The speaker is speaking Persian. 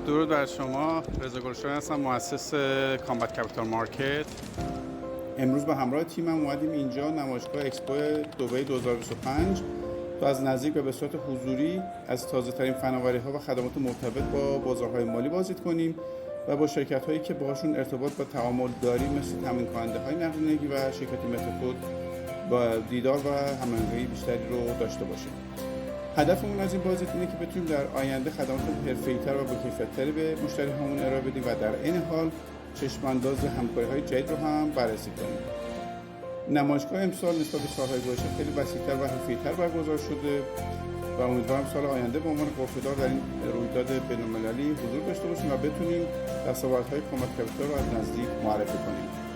درود بر شما. رضا گلشن هستم، مؤسس کامبت کپیتال مارکت. امروز با همراه تیمم اومدیم اینجا نمایشگاه اکسپو دبی 2025 تا از نزدیک و به صورت حضوری از تازه‌ترین فناوری‌ها و خدمات مرتبط با بازارهای مالی بازدید کنیم و با شرکت‌هایی که باهاشون ارتباط و تعامل داریم مثل تامین کننده‌های نقدینگی و شرکت مترفود با دیدار و هماهنگی بیشتری رو داشته باشیم. هدفمون از این بازدید اینه که بتونیم در آینده خدمات حرفه‌ای‌تر و با کیفیت‌تری به مشتری‌هامون ارائه بدیم و در این حال چشم‌انداز همکاری‌های جدید رو هم بررسی کنیم. نمایشگاه امسال نسبت به سال‌های گذشته خیلی وسیع‌تر و حرفه‌ای‌تر برگزار شده و امیدوارم سال آینده به عنوان غرفه‌دار در این رویداد بین‌المللی حضور داشته باشیم و بتونیم دستاوردهای کامبت کپیتال رو از نزدیک معرفی کنیم.